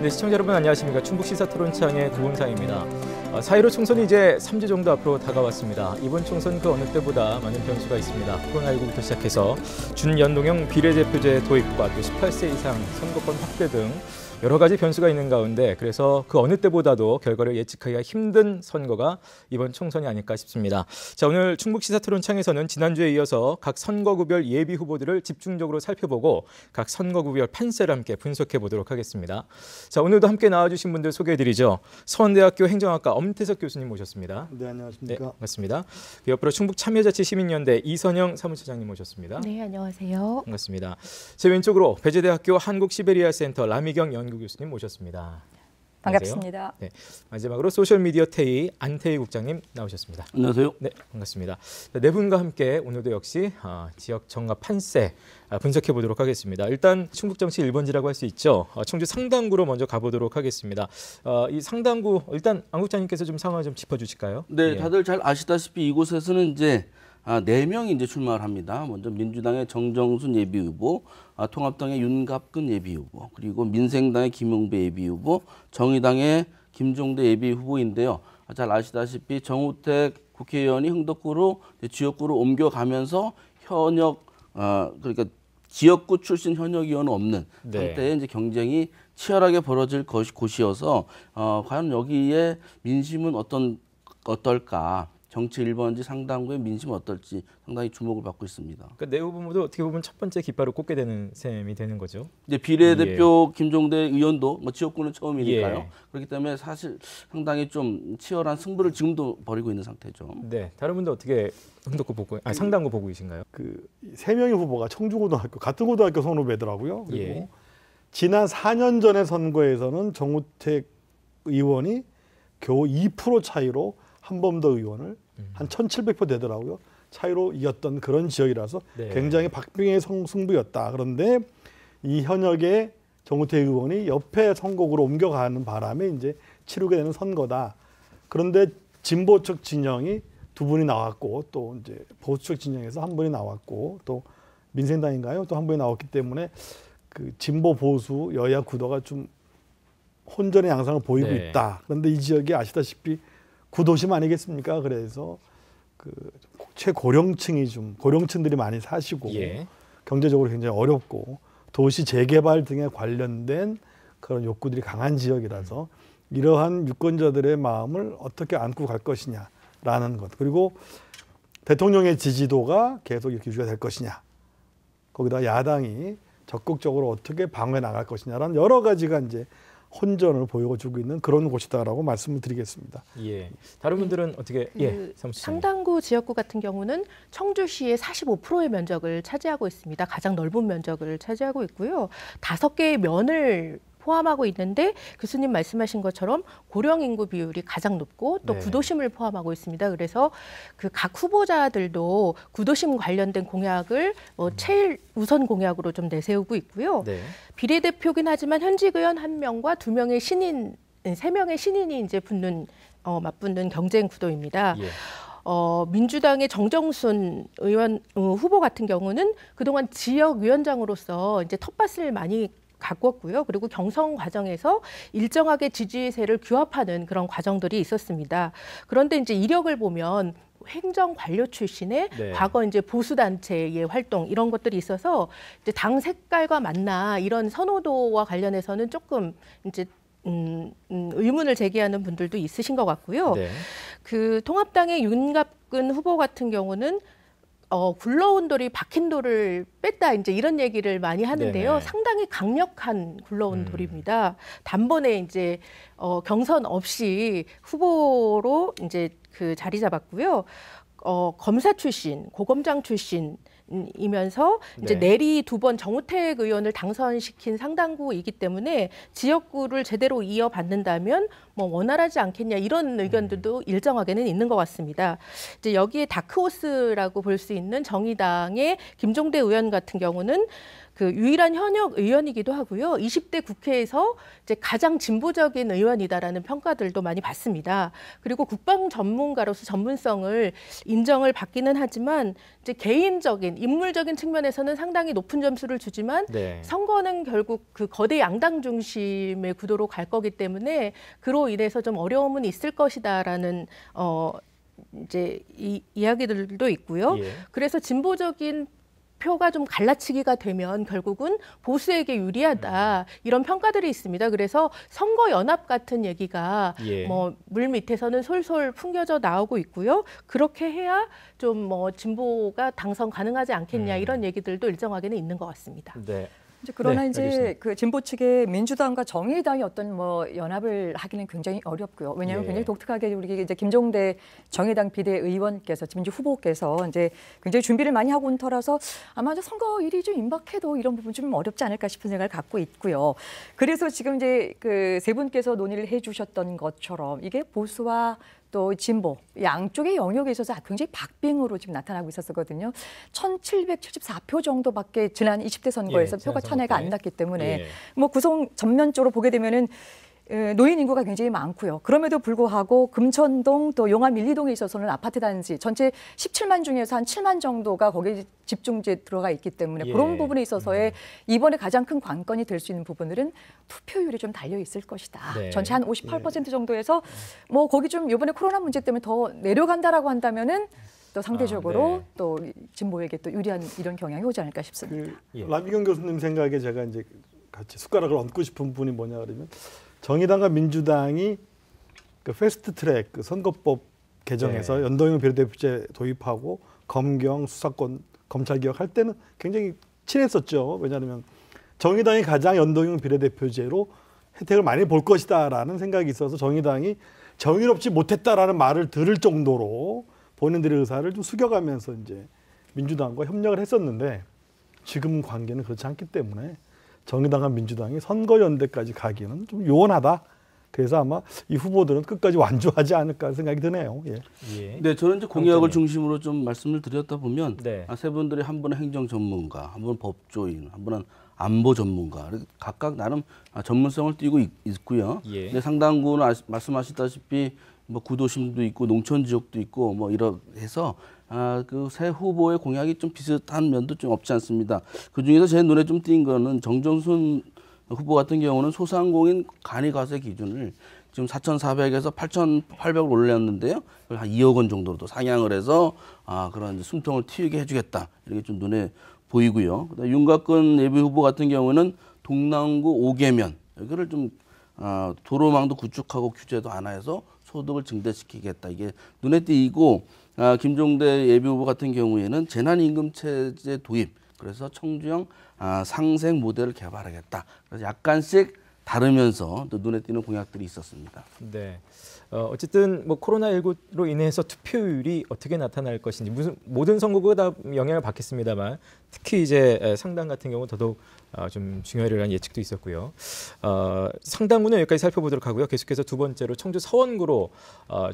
네, 시청자 여러분 안녕하십니까. 충북 시사토론창의 구본상입니다. 4.15 총선이 이제 3주 정도 앞으로 다가왔습니다. 이번 총선 그 어느 때보다 많은 변수가 있습니다. 코로나19부터 시작해서 준연동형 비례대표제 도입과 또 18세 이상 선거권 확대 등 여러 가지 변수가 있는 가운데 그래서 그 어느 때보다도 결과를 예측하기가 힘든 선거가 이번 총선이 아닐까 싶습니다. 자, 오늘 충북 시사토론창에서는 지난주에 이어서 각 선거구별 예비 후보들을 집중적으로 살펴보고 각 선거구별 판세를 함께 분석해 보도록 하겠습니다. 자, 오늘도 함께 나와주신 분들 소개해드리죠. 서원대학교 행정학과 엄태석 교수님 모셨습니다. 네, 안녕하십니까. 네, 반갑습니다. 옆으로 충북 참여자치시민연대 이선영 사무처장님 모셨습니다. 네, 안녕하세요. 반갑습니다. 제 왼쪽으로 배재대학교 한국시베리아센터 라미경 연구 교수님 모셨습니다. 반갑습니다. 네, 마지막으로 소셜미디어 태희 안태희 국장님 나오셨습니다. 안녕하세요. 네, 반갑습니다. 네 분과 함께 오늘도 역시 지역 정가 판세 분석해 보도록 하겠습니다. 일단 충북 정치 1번지라고 할 수 있죠. 청주 상당구로 먼저 가보도록 하겠습니다. 이 상당구 일단 안 국장님께서 좀 상황을 좀 짚어주실까요? 네, 다들 잘 아시다시피 이곳에서는 이제 4명이 이제 출마를 합니다. 먼저 민주당의 정정순 예비후보, 통합당의 윤갑근 예비후보, 그리고 민생당의 김용배 예비후보, 정의당의 김종대 예비후보인데요. 잘 아시다시피 정우택 국회의원이 흥덕구로 지역구로 옮겨가면서 현역 그러니까 지역구 출신 현역 의원은 없는 상태에 이제 경쟁이 치열하게 벌어질 곳이어서 과연 여기에 민심은 어떨까? 정치 1번지 상당구의 민심은 어떨지 상당히 주목을 받고 있습니다. 그러니까 내 후보도 어떻게 보면 첫 번째 깃발을 꽂게 되는 셈이 되는 거죠. 이제 비례대표 김종대 의원도 지역구는 처음이니까요. 그렇기 때문에 사실 상당히 좀 치열한 승부를 지금도 벌이고 있는 상태죠. 네, 다른 분들 어떻게 흥덕구 보고, 상당구 보고 계신가요? 그 3명의 후보가 청주고등학교 같은 고등학교 선후배더라고요. 그리고 지난 4년 전의 선거에서는 정우택 의원이 겨우 2% 차이로 한범더 의원을 한 1,700표 되더라고요. 차이로 이겼던 그런 지역이라서 굉장히 박빙의 승부였다. 그런데 이 현역의 정우택 의원이 옆에 선거구로 옮겨가는 바람에 이제 치르게 되는 선거다. 그런데 진보 측 진영이 2분이 나왔고 또 이제 보수 측 진영에서 1분이 나왔고 또 민생당인가요? 또 1분이 나왔기 때문에 그 진보 보수 여야 구도가 좀 혼전의 양상을 보이고 있다. 그런데 이 지역이 아시다시피 구도심 아니겠습니까? 그래서 그 최고령층이 고령층들이 많이 사시고 경제적으로 굉장히 어렵고 도시 재개발 등에 관련된 그런 욕구들이 강한 지역이라서 이러한 유권자들의 마음을 어떻게 안고 갈 것이냐라는 것, 그리고 대통령의 지지도가 계속 이렇게 유지가 될 것이냐, 거기다 야당이 적극적으로 어떻게 방어해 나갈 것이냐라는 여러 가지가 이제 혼전을 보여주고 있는 그런 곳이다라고 말씀을 드리겠습니다. 다른 분들은 어떻게? 상당구 지역구 같은 경우는 청주시의 45%의 면적을 차지하고 있습니다. 가장 넓은 면적을 차지하고 있고요. 5개의 면을 포함하고 있는데 교수님 말씀하신 것처럼 고령 인구 비율이 가장 높고 또 구도심을 포함하고 있습니다. 그래서 그 각 후보자들도 구도심 관련된 공약을 제일 우선 공약으로 좀 내세우고 있고요. 비례대표긴 하지만 현직 의원 1명과 2명의 신인, 3명의 신인이 이제 맞붙는 경쟁 구도입니다. 민주당의 정정순 의원 후보 같은 경우는 그동안 지역위원장으로서 이제 텃밭을 많이 가꿨고요. 그리고 경선 과정에서 일정하게 지지세를 규합하는 그런 과정들이 있었습니다. 그런데 이제 이력을 보면 행정 관료 출신의 과거 이제 보수 단체의 활동 이런 것들이 있어서 이제 당 색깔과 맞나 이런 선호도와 관련해서는 조금 이제 의문을 제기하는 분들도 있으신 것 같고요. 그 통합당의 윤갑근 후보 같은 경우는 굴러온 돌이 박힌 돌을 뺐다 이제 이런 얘기를 많이 하는데요. 상당히 강력한 굴러온 돌입니다. 단번에 이제 경선 없이 후보로 이제 그 자리 잡았고요. 검사 출신, 고검장 출신. 이면서 이제 내리 2번 정우택 의원을 당선시킨 상당구이기 때문에 지역구를 제대로 이어받는다면 뭐 원활하지 않겠냐 이런 의견들도 일정하게는 있는 것 같습니다. 이제 여기에 다크호스라고 볼 수 있는 정의당의 김종대 의원 같은 경우는 그 유일한 현역 의원이기도 하고요. 20대 국회에서 이제 가장 진보적인 의원이다라는 평가들도 많이 받습니다. 그리고 국방 전문가로서 전문성을 인정을 받기는 하지만 이제 개인적인 인물적인 측면에서는 상당히 높은 점수를 주지만 네. 선거는 결국 그 거대 양당 중심의 구도로 갈 거기 때문에 그로 인해서 좀 어려움은 있을 것이다라는 이제 이야기들도 있고요. 예. 그래서 진보적인 표가 좀 갈라치기가 되면 결국은 보수에게 유리하다 이런 평가들이 있습니다. 그래서 선거 연합 같은 얘기가 예. 뭐 물 밑에서는 솔솔 풍겨져 나오고 있고요. 그렇게 해야 좀 뭐 진보가 당선 가능하지 않겠냐 이런 얘기들도 일정하게는 있는 것 같습니다. 네. 이제 그러나 네, 이제 알겠습니다. 그 진보 측의 민주당과 정의당이 어떤 뭐 연합을 하기는 굉장히 어렵고요. 왜냐하면 예. 굉장히 독특하게 우리 이제 김종대 정의당 비대의원께서 민주 후보께서 이제 굉장히 준비를 많이 하고 온 터라서 아마 선거일이 좀 임박해도 이런 부분 좀 어렵지 않을까 싶은 생각을 갖고 있고요. 그래서 지금 이제 그 세 분께서 논의를 해주셨던 것처럼 이게 보수와 또 진보 양쪽의 영역에 있어서 굉장히 박빙으로 지금 나타나고 있었거든요. 1,774표 정도밖에 지난 20대 선거에서 예, 표가 지난 찬회가 선거 안 났기 때문에 예. 뭐 구성 전면적으로 보게 되면은 노인 인구가 굉장히 많고요. 그럼에도 불구하고 금천동 또 용암 1, 2동에 있어서는 아파트 단지 전체 17만 중에서 한 7만 정도가 거기에 집중제 들어가 있기 때문에 예. 그런 부분에 있어서의 이번에 가장 큰 관건이 될 수 있는 부분들은 투표율이 좀 달려 있을 것이다. 네. 전체 한 58% 정도에서 뭐 거기 좀 이번에 코로나 문제 때문에 더 내려간다라고 한다면은 또 상대적으로 네. 또 진보에게 또 유리한 이런 경향이 오지 않을까 싶습니다. 예. 라미경 교수님 생각에 제가 이제 같이 숟가락을 얹고 싶은 부분이 뭐냐 그러면 정의당과 민주당이 그 패스트트랙 그 선거법 개정에서 네. 연동형 비례대표제 도입하고 검경 수사권 검찰 개혁할 때는 굉장히 친했었죠. 왜냐하면 정의당이 가장 연동형 비례대표제로 혜택을 많이 볼 것이다라는 생각이 있어서 정의당이 정의롭지 못했다라는 말을 들을 정도로 본인들의 의사를 좀 숙여가면서 이제 민주당과 협력을 했었는데 지금 관계는 그렇지 않기 때문에 정의당과 민주당이 선거연대까지 가기는 좀 요원하다. 그래서 아마 이 후보들은 끝까지 완주하지 않을까 생각이 드네요. 예. 예. 네, 저는 이제 공약을 중심으로 좀 말씀을 드렸다 보면 네. 세 분들이 한 분은 행정 전문가, 한 분은 법조인, 한 분은 안보 전문가, 각각 나름 전문성을 띠고 있고요. 예. 근데 상당부는 말씀하시다시피 뭐 구도심도 있고 농촌 지역도 있고 뭐 이러 해서 그 새 후보의 공약이 좀 비슷한 면도 좀 없지 않습니다. 그 중에서 제 눈에 좀 띈 거는 정정순 후보 같은 경우는 소상공인 간이과세 기준을 지금 4,400에서 8,800을 올렸는데요. 한 2억 원 정도로 또 상향을 해서 그런 이제 숨통을 틔우게 해주겠다 이렇게 좀 눈에 보이고요. 그다음에 윤곽근 예비 후보 같은 경우는 동남구 5개면 여기를 좀 도로망도 구축하고 규제도 안 해서 소득을 증대시키겠다 이게 눈에 띄고 김종대 예비 후보 같은 경우에는 재난임금체제 도입 그래서 청주형 상생 모델을 개발하겠다. 그래서 약간씩 다르면서 또 눈에 띄는 공약들이 있었습니다. 네. 어쨌든 뭐 코로나19로 인해서 투표율이 어떻게 나타날 것인지 무슨 모든 선거구가 다 영향을 받겠습니다만 특히 이제 상당 같은 경우 더더욱 좀 중요하리라는 예측도 있었고요. 상당구는 여기까지 살펴보도록 하고요. 계속해서 두 번째로 청주 서원구로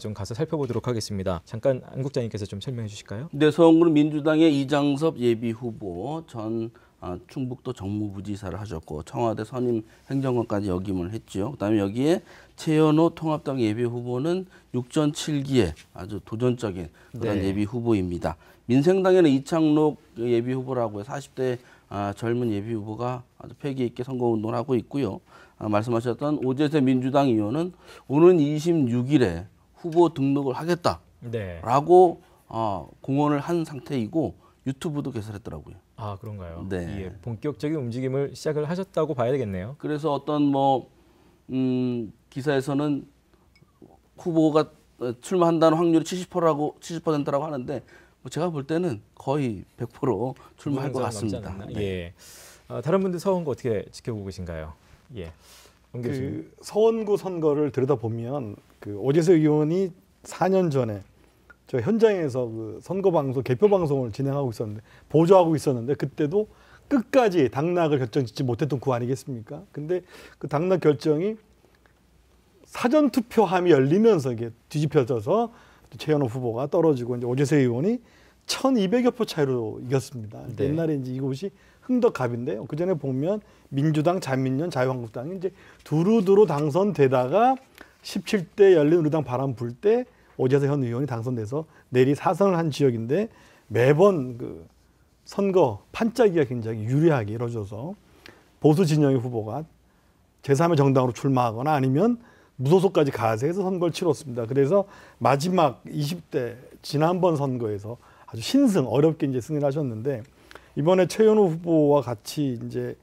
좀 가서 살펴보도록 하겠습니다. 잠깐 안 국장님께서 좀 설명해 주실까요? 네, 서원구는 민주당의 이장섭 예비 후보 전 충북도 정무부지사를 하셨고 청와대 선임 행정관까지 역임을 했죠. 그다음에 여기에 최연호 통합당 예비 후보는 6전 7기의 아주 도전적인 그런 네. 예비 후보입니다. 민생당에는 이창록 예비 후보라고 해서 40대 젊은 예비 후보가 아주 패기 있게 선거운동을 하고 있고요. 말씀하셨던 오재세 민주당 의원은 오는 26일에 후보 등록을 하겠다라고 네. 공언을 한 상태이고 유튜브도 개설했더라고요. 그런가요? 네. 예, 본격적인 움직임을 시작을 하셨다고 봐야 되겠네요. 그래서 어떤 기사에서는 후보가 출마한다는 확률이 70%라고 하는데 제가 볼 때는 거의 100% 출마할 것 같습니다. 네. 예. 다른 분들 서원구 어떻게 지켜보고 계신가요? 예. 용 교수님. 그 서원구 선거를 들여다보면 그 오재세 의원이 4년 전에 저 현장에서 그 선거 방송 개표 방송을 진행하고 있었는데 보조하고 있었는데 그때도 끝까지 당락을 결정짓지 못했던 구 아니겠습니까? 근데 그 당락 결정이 사전 투표함이 열리면서 이게 뒤집혀져서 최현호 후보가 떨어지고 이제 오재세 의원이 1,200여 표 차이로 이겼습니다. 네. 옛날에 이제 이곳이 흥덕갑인데요. 그 전에 보면 민주당, 자민련, 자유한국당이 이제 두루두루 당선되다가 17대 열린우리당 바람 불 때 오재세 현 의원이 당선돼서 내리 4선을 한 지역인데 매번 그 선거 판짜기가 굉장히 유리하게 이루어져서 보수 진영의 후보가 제3의 정당으로 출마하거나 아니면 무소속까지 가세해서 선거를 치렀습니다. 그래서 마지막 20대 지난번 선거에서 아주 신승 어렵게 이제 승리를 하셨는데 이번에 최현호 후보와 같이 이제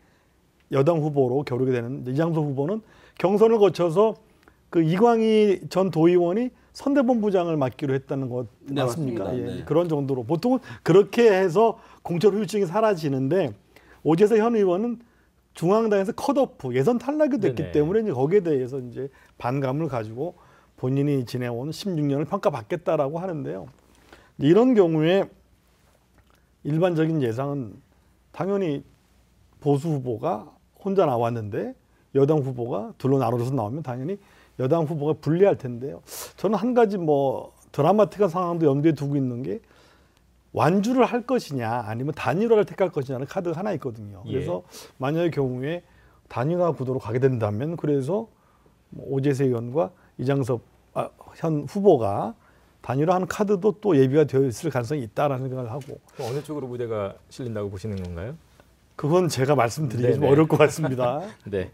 여당 후보로 겨루게 되는 이장섭 후보는 경선을 거쳐서 그 이광희 전 도의원이 선대본부장을 맡기로 했다는 것 네, 맞습니까? 맞습니다. 예, 네. 그런 정도로 보통은 그렇게 해서 공천 후유증이 사라지는데 오재세 현 의원은 중앙당에서 컷오프 예선 탈락이 됐기 네네. 때문에 이제 거기에 대해서 이제 반감을 가지고 본인이 지내온 16년을 평가받겠다라고 하는데요. 이런 경우에 일반적인 예상은 당연히 보수 후보가 혼자 나왔는데 여당 후보가 둘로 나눠져서 나오면 당연히 여당 후보가 불리할 텐데요. 저는 한 가지 뭐 드라마틱한 상황도 염두에 두고 있는 게 완주를 할 것이냐 아니면 단일화를 택할 것이냐는 카드가 하나 있거든요. 그래서 만약의 경우에 단일화 구도로 가게 된다면 그래서 오재세 의원과 이장섭 현 후보가 단일화하는 카드도 또 예비가 되어 있을 가능성이 있다라는 생각을 하고 어느 쪽으로 무대가 실린다고 보시는 건가요? 그건 제가 말씀드리기 좀 네네. 어려울 것 같습니다. 네.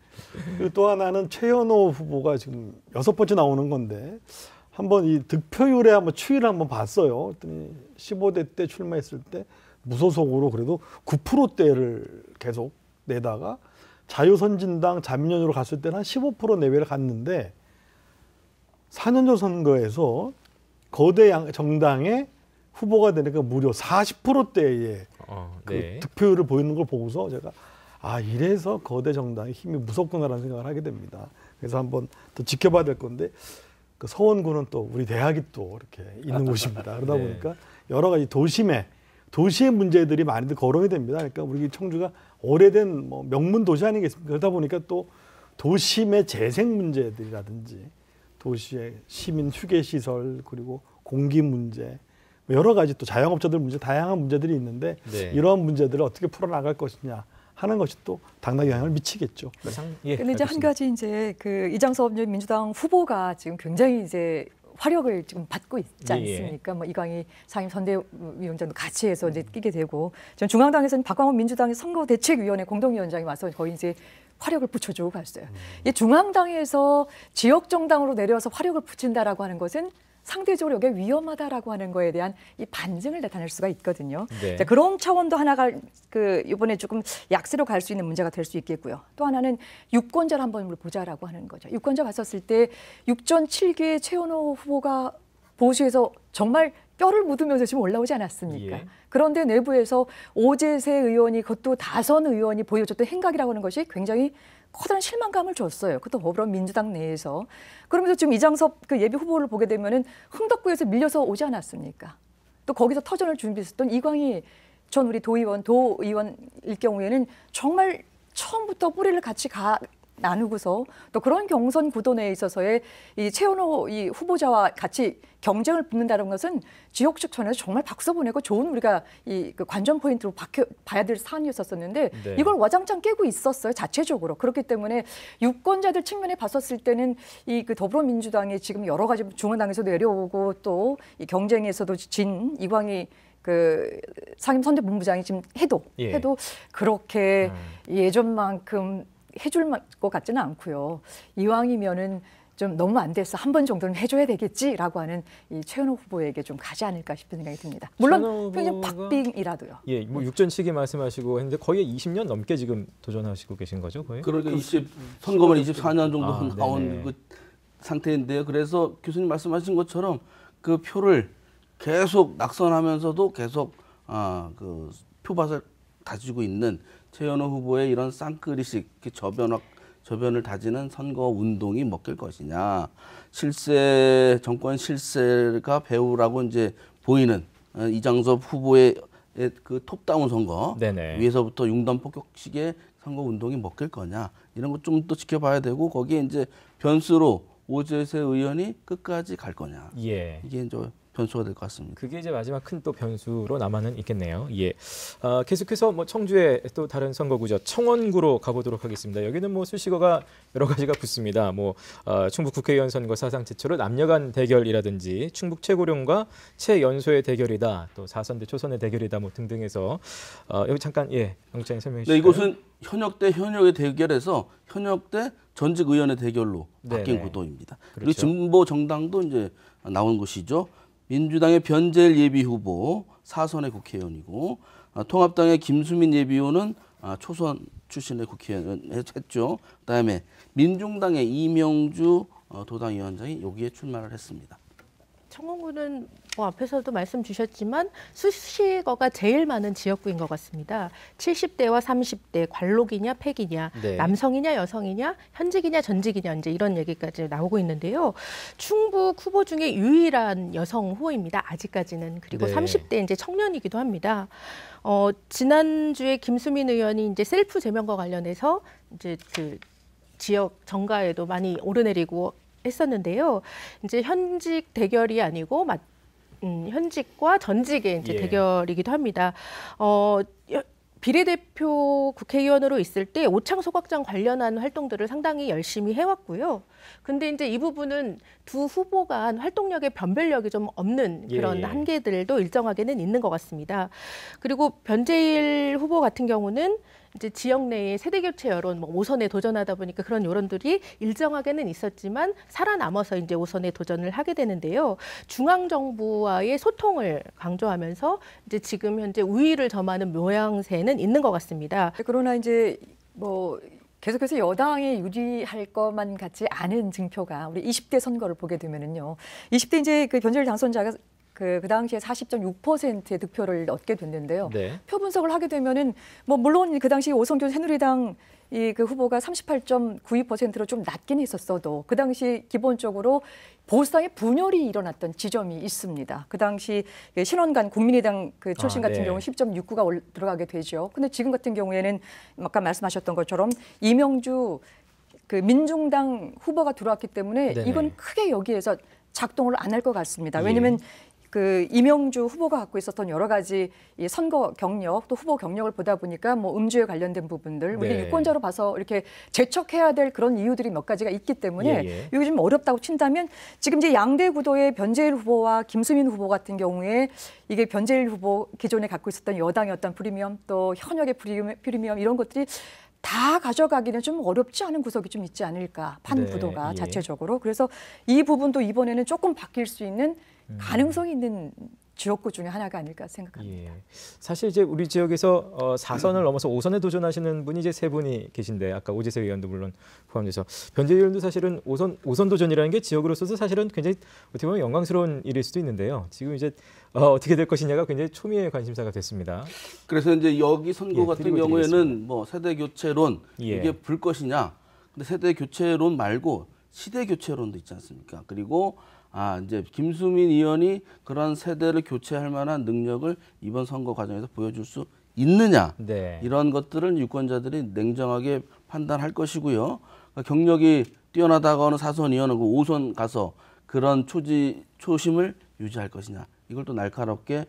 그리고 또 하나는 최현호 후보가 지금 6번째 나오는 건데 한번 이 득표율에 한번 추이를 한번 봤어요. 그랬더니 15대 때 출마했을 때 무소속으로 그래도 9%대를 계속 내다가 자유선진당, 자민련으로 갔을 때는 한 15% 내외를 갔는데 4년 전 선거에서 거대 정당의 후보가 되니까 무려 40%대의 그 네. 득표율을 보이는 걸 보고서 제가 이래서 거대 정당의 힘이 무섭구나라는 생각을 하게 됩니다. 그래서 한번 더 지켜봐야 될 건데 그 서원구는 또 우리 대학이 또 이렇게 있는 곳입니다. 그러다 네. 보니까 여러 가지 도시의 문제들이 많이들 거론이 됩니다. 그러니까 우리 청주가 오래된 뭐 명문 도시 아니겠습니까? 그러다 보니까 또 도심의 재생 문제들이라든지 도시의 시민 휴게 시설 그리고 공기 문제 여러 가지 또 자영업자들 문제 다양한 문제들이 있는데 네. 이러한 문제들을 어떻게 풀어나갈 것이냐 하는 것이 또 당락에 영향을 미치겠죠. 예, 근데 이제 한 알겠습니다. 가지 이제 그 이장섭 민주당 후보가 지금 굉장히 이제 화력을 지금 받고 있지 않습니까? 뭐 이광희 상임 선대위원장도 같이 해서 이제 끼게 되고, 전 중앙당에서는 박광원 민주당의 선거대책위원회 공동위원장이 와서 거의 이제 화력을 붙여주고 갔어요. 이 중앙당에서 지역 정당으로 내려와서 화력을 붙인다라고 하는 것은 상대적으로 이게 위험하다라고 하는 거에 대한 이 반증을 나타낼 수가 있거든요. 네. 자, 그런 차원도 하나가 그 이번에 조금 약세로 갈 수 있는 문제가 될 수 있겠고요. 또 하나는 유권자를 한번 우리 보자라고 하는 거죠. 유권자 봤었을 때 6전 7기의 최현호 후보가 보수에서 정말 뼈를 묻으면서 지금 올라오지 않았습니까? 예. 그런데 내부에서 오재세 의원이 그것도 다선 의원이 보여줬던 행각이라고 하는 것이 굉장히 커다란 실망감을 줬어요. 그것도 더불어민주당 내에서. 그러면서 지금 이장섭 그 예비 후보를 보게 되면은 흥덕구에서 밀려서 오지 않았습니까? 또 거기서 터전을 준비했었던 이광희 전 우리 도의원일 경우에는 정말 처음부터 뿌리를 같이 나누고서 또 그런 경선 구도 내에 있어서의 이 최현호 이 후보자와 같이 경쟁을 붙는다는 것은 지역 측면에서 정말 박수 보내고 좋은 우리가 이 그 관전 포인트로 봐야 될 사안이었었는데 네. 이걸 와장창 깨고 있었어요 자체적으로. 그렇기 때문에 유권자들 측면에 봤었을 때는 이 그 더불어민주당이 지금 여러 가지 중앙당에서도 내려오고 또 이 경쟁에서도 진 이광희 그 상임 선대본부장이 지금 해도 그렇게 예전만큼 해줄 것 같지는 않고요. 이왕이면은 좀 너무 안 돼서 한 번 정도는 해줘야 되겠지라고 하는 이 최현호 후보에게 좀 가지 않을까 싶은 생각이 듭니다. 물론 평균 박빙이라도요. 예, 뭐 육전치기 말씀하시고 했는데 거의 20년 넘게 지금 도전하시고 계신 거죠, 거의? 그러니까 선거만 24년 정도 나온 네네. 그 상태인데요. 그래서 교수님 말씀하신 것처럼 그 표를 계속 낙선하면서도 계속 그 표밭을 다지고 있는 최현호 후보의 이런 쌍그리식 저변을 다지는 선거 운동이 먹힐 것이냐, 정권 실세가 배우라고 이제 보이는 이장섭 후보의 그 톱다운 선거 네네. 위에서부터 융단 폭격식의 선거 운동이 먹힐 거냐, 이런 것 좀 더 지켜봐야 되고, 거기에 이제 변수로 오재세 의원이 끝까지 갈 거냐. 예. 이게 이제 변수가 될 것 같습니다. 그게 이제 마지막 큰 또 변수로 남아는 있겠네요. 예. 계속해서 뭐 청주의 또 다른 선거구죠. 청원구로 가보도록 하겠습니다. 여기는 뭐 수식어가 여러 가지가 붙습니다. 뭐 충북 국회의원 선거 사상 최초로 남녀간 대결이라든지 충북 최고령과 최연소의 대결이다. 또 4선대 초선의 대결이다. 뭐 등등해서 여기 잠깐 영장님 설명해 주시죠. 네, 이곳은 현역 대 현역의 대결에서 현역 대 전직 의원의 대결로 바뀐 네네. 구도입니다. 그렇죠. 그리고 진보 정당도 이제 나온 곳이죠. 민주당의 변재일 예비 후보 4선의 국회의원이고 통합당의 김수민 예비후보는 초선 출신의 국회의원 했죠. 그다음에 민중당의 이명주 도당위원장이 여기에 출마를 했습니다. 청원구는 뭐 앞에서도 말씀 주셨지만 수식어가 제일 많은 지역구인 것 같습니다. 70대와 30대, 관록이냐 폐기냐, 네. 남성이냐 여성이냐, 현직이냐 전직이냐 이제 이런 얘기까지 나오고 있는데요. 충북 후보 중에 유일한 여성 후보입니다. 아직까지는. 그리고 네. 30대 이제 청년이기도 합니다. 지난주에 김수민 의원이 이제 셀프 제명과 관련해서 이제 그 지역 정가에도 많이 오르내리고 했었는데요. 이제 현직 대결이 아니고 현직과 전직의 이제 예. 대결이기도 합니다. 비례대표 국회의원으로 있을 때 오창 소각장 관련한 활동들을 상당히 열심히 해왔고요. 근데 이제 이 부분은 두 후보 간 활동력의 변별력이 좀 없는 그런 예. 한계들도 일정하게는 있는 것 같습니다. 그리고 변재일 후보 같은 경우는 이제 지역 내의 세대 교체 여론, 뭐 5선에 도전하다 보니까 그런 여론들이 일정하게는 있었지만 살아남아서 이제 5선에 도전을 하게 되는데요. 중앙 정부와의 소통을 강조하면서 이제 지금 현재 우위를 점하는 모양새는 있는 것 같습니다. 그러나 이제 뭐 계속해서 여당에 유리할 것만 같지 않은 징표가 우리 20대 선거를 보게 되면은요. 20대 이제 그 변재일 당선자가 그 당시에 40.6%의 득표를 얻게 됐는데요. 네. 표 분석을 하게 되면은 뭐 물론 그 당시 오성균 새누리당 그 후보가 38.92%로 좀 낮긴 했었어도 그 당시 기본적으로 보수당의 분열이 일어났던 지점이 있습니다. 그 당시 신원관 국민의당 그 출신 같은 네. 경우 10.69가 들어가게 되죠. 근데 지금 같은 경우에는 아까 말씀하셨던 것처럼 이명주 그 민중당 후보가 들어왔기 때문에 네네. 이건 크게 여기에서 작동을 안 할 것 같습니다. 예. 왜냐하면 그 이명주 후보가 갖고 있었던 여러 가지 이 선거 경력 또 후보 경력을 보다 보니까 뭐 음주에 관련된 부분들 우리 네. 유권자로 봐서 이렇게 제척해야 될 그런 이유들이 몇 가지가 있기 때문에 예. 이게 좀 어렵다고 친다면 지금 이제 양대 구도의 변재일 후보와 김수민 후보 같은 경우에 이게 변재일 후보 기존에 갖고 있었던 여당의 어떤 프리미엄 또 현역의 프리미엄 이런 것들이 다 가져가기는 좀 어렵지 않은 구석이 좀 있지 않을까 판 네, 구도가 예. 자체적으로 그래서 이 부분도 이번에는 조금 바뀔 수 있는 가능성이 있는 지역구 중에 하나가 아닐까 생각합니다. 예. 사실 이제 우리 지역에서 4선을 넘어서 5선에 도전하시는 분이 이제 세 분이 계신데 아까 오재세 의원도 물론 포함돼서 변재일 의원도 사실은 5선 도전이라는 게 지역으로서도 사실은 굉장히 어떻게 보면 영광스러운 일일 수도 있는데요. 지금 이제 어떻게 될 것이냐가 굉장히 초미의 관심사가 됐습니다. 그래서 이제 여기 선거 예, 같은 드리고 경우에는 드리겠습니다. 뭐 세대 교체론 예. 이게 불 것이냐. 근데 세대 교체론 말고 시대 교체론도 있지 않습니까? 그리고 이제 김수민 의원이 그런 세대를 교체할 만한 능력을 이번 선거 과정에서 보여줄 수 있느냐. 네. 이런 것들을 유권자들이 냉정하게 판단할 것이고요. 그러니까 경력이 뛰어나다가는 4선 의원하고 5선 가서 그런 초심을 유지할 것이냐. 이걸 또 날카롭게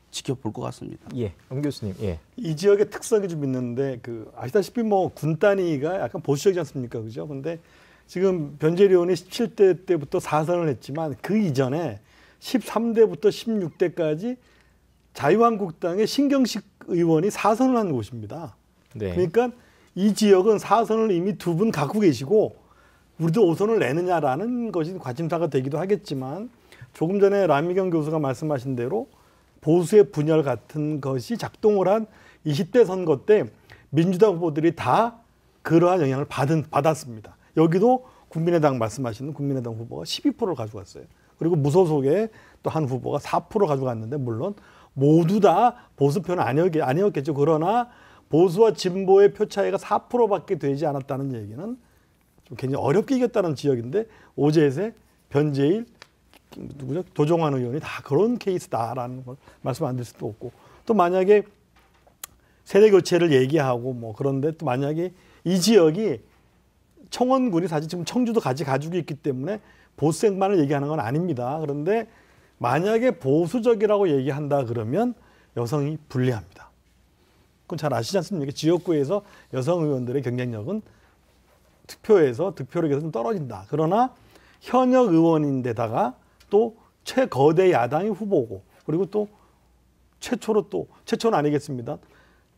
지켜볼 것 같습니다. 예, 엄 교수님. 예. 이 지역의 특성이 좀 있는데 아시다시피 뭐 군 단위가 약간 보수적이지 않습니까, 그죠? 근데 지금 변재일 의원이 17대 때부터 4선을 했지만 그 이전에 13대부터 16대까지 자유한국당의 신경식 의원이 4선을 한 곳입니다. 네. 그러니까 이 지역은 4선을 이미 두 분 갖고 계시고 우리도 5선을 내느냐라는 것이 관심사가 되기도 하겠지만 조금 전에 라미경 교수가 말씀하신 대로 보수의 분열 같은 것이 작동을 한 20대 선거 때 민주당 후보들이 다 그러한 영향을 받았습니다. 여기도 국민의당 말씀하시는 국민의당 후보가 12%를 가져갔어요. 그리고 무소속의 또 한 후보가 4% 가져갔는데 물론 모두 다 보수표는 아니었겠죠. 그러나 보수와 진보의 표 차이가 4%밖에 되지 않았다는 얘기는 좀 굉장히 어렵게 이겼다는 지역인데 오재세, 변재일, 누구죠? 도종환 의원이 다 그런 케이스다라는 걸 말씀 안 드릴 수도 없고 또 만약에 세대 교체를 얘기하고 뭐 그런데 또 만약에 이 지역이 청원군이 사실 지금 청주도 같이 가지고 있기 때문에 보수색만을 얘기하는 건 아닙니다. 그런데 만약에 보수적이라고 얘기한다 그러면 여성이 불리합니다. 그건 잘 아시지 않습니까? 지역구에서 여성 의원들의 경쟁력은 득표력에서 좀 떨어진다. 그러나 현역 의원인데다가 또 최거대 야당의 후보고 그리고 또 최초는 아니겠습니다.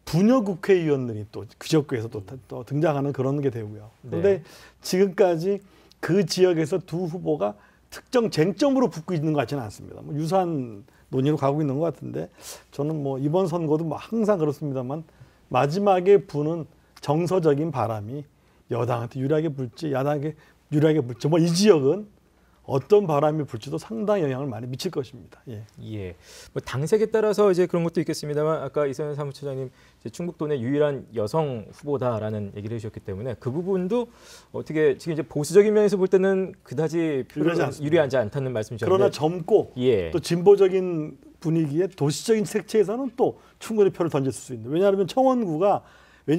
부녀 국회의원들이 또 그 지역구에서 또 등장하는 그런 게 되고요. 그런데 네. 지금까지 그 지역에서 두 후보가 특정 쟁점으로 붙고 있는 것 같지는 않습니다. 뭐 유사한 논의로 가고 있는 것 같은데 저는 뭐 이번 선거도 뭐 항상 그렇습니다만 마지막에 부는 정서적인 바람이 여당한테 유리하게 불지 야당에게 유리하게 불지 뭐 이 지역은 어떤 바람이 불지도 상당히 영향을 많이 미칠 것입니다. 예. 예. 뭐 당색에 따라서 이제 그런 것도 있겠습니다만 아까 이선현 사무처장님 충북도 내 유일한 여성 후보다라는 얘기를 해주셨기 때문에 그 부분도 어떻게 지금 이제 보수적인 면에서 볼 때는 그다지 유리하지 않다는 말씀이셨는데 그러나 젊고 예. 또 진보적인 분위기에 도시적인 색채에서는 또 충분히 표를 던질 수 있는. 왜냐하면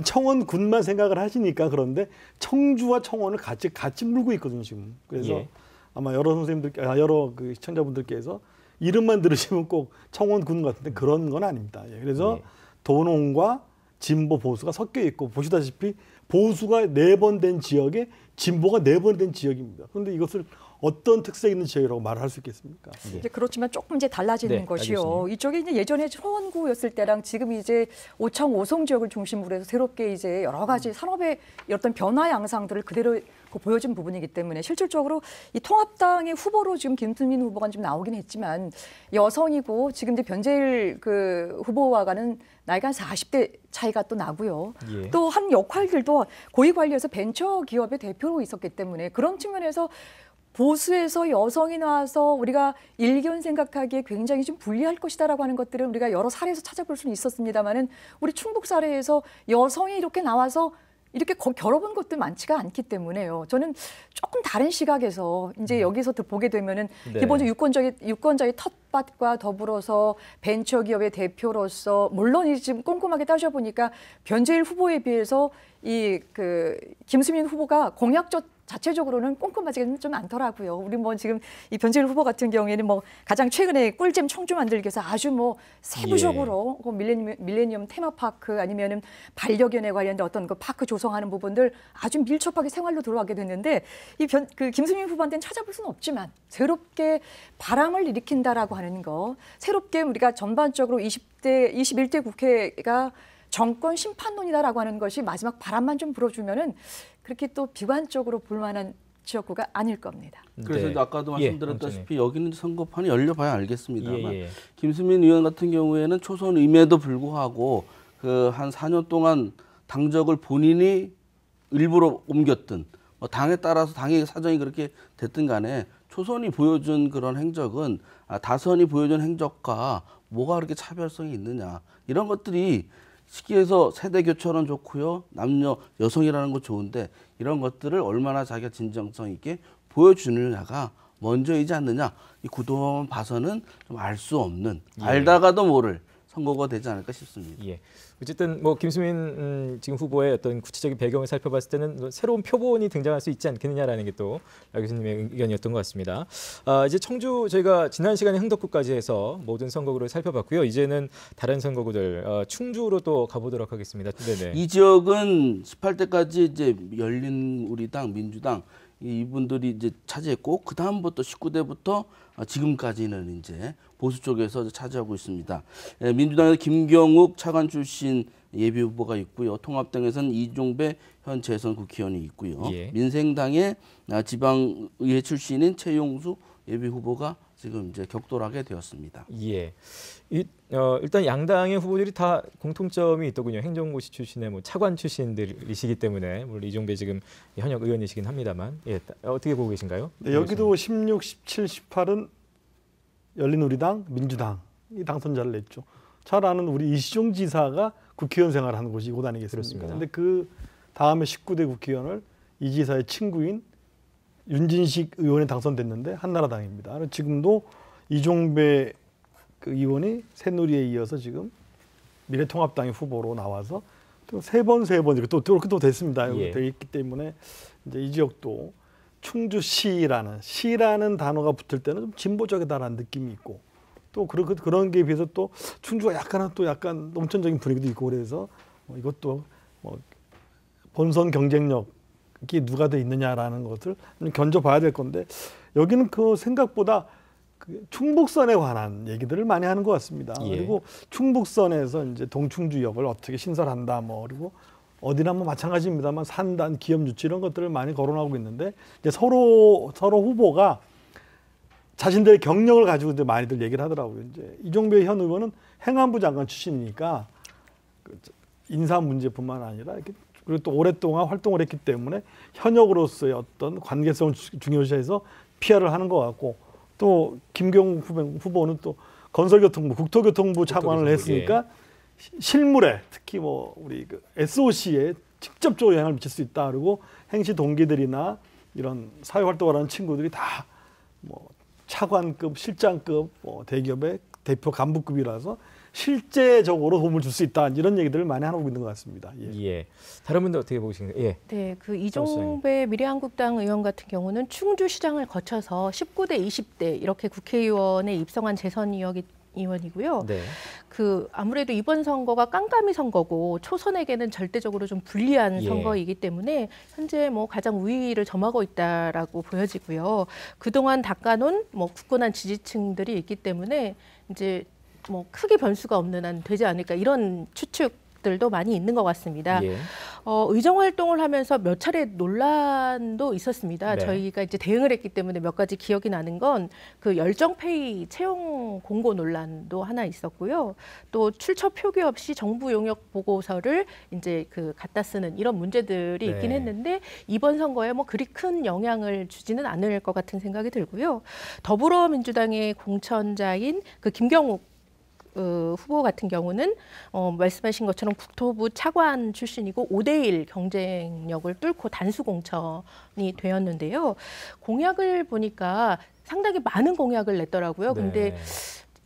청원군만 생각을 하시니까 그런데 청주와 청원을 같이 물고 있거든요 지금. 그래서 예. 아마 여러 그 시청자분들께서 이름만 들으시면 꼭 청원군 같은데 그런 건 아닙니다. 예. 그래서 예. 도농과 진보 보수가 섞여 있고 보시다시피 보수가 4번 된 지역에 진보가 4번 된 지역입니다. 그런데 이것을 어떤 특색 있는 지역이라고 말을 할 수 있겠습니까? 예. 이제 그렇지만 조금 이제 달라지는 네, 것이요. 알겠습니다. 이쪽에 이제 예전에 청원구였을 때랑 지금 이제 오청 오송 지역을 중심으로 해서 새롭게 이제 여러 가지 산업의 어떤 변화 양상들을 그대로 보여준 부분이기 때문에 실질적으로 이 통합당의 후보로 지금 김수민 후보가 좀 나오긴 했지만 여성이고 지금 이제 변재일 그 후보와가는 나이가 한 40대 차이가 또 나고요. 예. 또 한 역할들도 고위관리에서 벤처 기업의 대표로 있었기 때문에 그런 측면에서 보수에서 여성이 나와서 우리가 일견 생각하기에 굉장히 좀 불리할 것이다라고 하는 것들은 우리가 여러 사례에서 찾아볼 수는 있었습니다만은 우리 충북 사례에서 여성이 이렇게 나와서 이렇게 겨뤄본 것도 많지가 않기 때문에요. 저는 조금 다른 시각에서 이제 여기서 보게 되면은 네. 기본적으로 유권자의 텃밭과 더불어서 벤처기업의 대표로서 물론 지금 꼼꼼하게 따져보니까 변재일 후보에 비해서 이 그 김수민 후보가 공약적 자체적으로는 꼼꼼하지가 좀 않더라고요. 우리 뭐 지금 이 변재일 후보 같은 경우에는 뭐 가장 최근에 꿀잼 청주 만들기 위해서 아주 뭐 세부적으로 그 밀레니엄 테마파크 아니면은 반려견에 관련된 어떤 그 파크 조성하는 부분들 아주 밀접하게 생활로 들어가게 됐는데 그 김수민 후보한테는 찾아볼 수는 없지만 새롭게 바람을 일으킨다라고 하는 거 새롭게 우리가 전반적으로 21대 국회가 정권 심판론이다라고 하는 것이 마지막 바람만 좀 불어주면은 그렇게 또 비관적으로 볼 만한 지역구가 아닐 겁니다. 그래서 네. 아까도 말씀드렸다시피 여기는 선거판이 열려봐야 알겠습니다만 예. 김수민 의원 같은 경우에는 초선임에도 불구하고 그 한 4년 동안 당적을 본인이 일부러 옮겼든 뭐 당에 따라서 당의 사정이 그렇게 됐든 간에 초선이 보여준 그런 행적은 다선이 보여준 행적과 뭐가 그렇게 차별성이 있느냐 이런 것들이 시기에서 세대 교체는 좋고요. 남녀 여성이라는 거 좋은데 이런 것들을 얼마나 자기가 진정성 있게 보여주느냐가 먼저이지 않느냐. 이 구도만 봐서는 좀 알 수 없는 알다가도 모를 선거가 되지 않을까 싶습니다. 예. 어쨌든 뭐 김수민 지금 후보의 어떤 구체적인 배경을 살펴봤을 때는 새로운 표본이 등장할 수 있지 않겠느냐라는 게 또 라 교수님의 의견이었던 것 같습니다. 이제 청주 저희가 지난 시간에 흥덕구까지 해서 모든 선거구를 살펴봤고요. 이제는 다른 선거구들 충주로 또 가보도록 하겠습니다. 네네. 이 지역은 18대까지 이제 열린우리당, 민주당 이분들이 이제 차지했고 그 다음부터 19대부터 지금까지는 이제 보수 쪽에서 차지하고 있습니다. 민주당에서 김경욱 차관 출신 예비 후보가 있고요. 통합당에서는 이종배 현 재선 국회의원이 있고요. 예. 민생당의 지방의회 출신인 최용수 예비 후보가 지금 이제 격돌하게 되었습니다. 예. 일단 양당의 후보들이 다 공통점이 있더군요. 행정고시 출신의 뭐 차관 출신들이시기 때문에 물론 이종배 지금 현역 의원이시긴 합니다만 예, 어떻게 보고 계신가요? 네, 여기도 16, 17, 18은 열린우리당, 민주당이 당선자를 냈죠. 잘 아는 우리 이시종 지사가 국회의원 생활하는 곳이 이곳 아니겠습니까? 그렇습니다. 그런데 그 다음에 19대 국회의원을 이 지사의 친구인 윤진식 의원이 당선됐는데 한나라당입니다. 지금도 이종배 그 의원이 새누리에 이어서 지금 미래통합당의 후보로 나와서 또 세 번 이렇게 또 됐습니다. 예. 되어 있기 때문에 이제 이 지역도 시라는 단어가 붙을 때는 좀 진보적이다라는 느낌이 있고 또 그런 게 비해서 또 충주가 약간 농촌적인 분위기도 있고 그래서 이것도 본선 경쟁력이 누가 더 있느냐라는 것을 좀 견져봐야 될 건데 여기는 그 생각보다 그 충북선에 관한 얘기들을 많이 하는 것 같습니다. 예. 그리고 충북선에서 이제 동충주역을 어떻게 신설한다, 그리고 어디나 마찬가지입니다만 산단, 기업 유치 이런 것들을 많이 거론하고 있는데 이제 서로 후보가 자신들의 경력을 가지고 이제 많이들 얘기를 하더라고요. 이제 이종배 현 의원은 행안부 장관 출신이니까 인사 문제뿐만 아니라 이렇게 그리고 또 오랫동안 활동을 했기 때문에 현역으로서의 어떤 관계성을 중요시해서 PR을 하는 것 같고 또 김경욱 후보는 또 건설교통부, 국토교통부 차관을 했으니까 실물에 특히 우리 SOC에 직접적으로 영향을 미칠 수 있다. 그리고 행시 동기들이나 이런 사회활동을 하는 친구들이 다 차관급, 실장급 대기업의 대표 간부급이라서 실제적으로 도움을 줄 수 있다. 이런 얘기들을 많이 하고 있는 것 같습니다. 예. 다른 분들 어떻게 보시는가요? 예. 네, 그 이종배 미래한국당 의원 같은 경우는 충주시장을 거쳐서 19대, 20대 이렇게 국회의원에 입성한 재선 의원이고요. 네. 그 아무래도 이번 선거가 깜깜이 선거고 초선에게는 절대적으로 좀 불리한 예. 선거이기 때문에 현재 가장 우위를 점하고 있다라고 보여지고요. 그동안 닦아놓은 굳건한 지지층들이 있기 때문에 이제 크게 변수가 없는 한 되지 않을까 이런 추측들도 많이 있는 것 같습니다. 예. 의정 활동을 하면서 몇 차례 논란도 있었습니다. 네. 저희가 이제 대응을 했기 때문에 몇 가지 기억이 나는 건 그 열정페이 채용 공고 논란도 하나 있었고요. 또 출처 표기 없이 정부 용역 보고서를 이제 갖다 쓰는 이런 문제들이 네. 있긴 했는데 이번 선거에 그리 큰 영향을 주지는 않을 것 같은 생각이 들고요. 더불어민주당의 공천자인 김경욱 후보 같은 경우는 말씀하신 것처럼 국토부 차관 출신이고 5대1 경쟁력을 뚫고 단수 공천이 되었는데요. 공약을 보니까 상당히 많은 공약을 냈더라고요. 근데 네.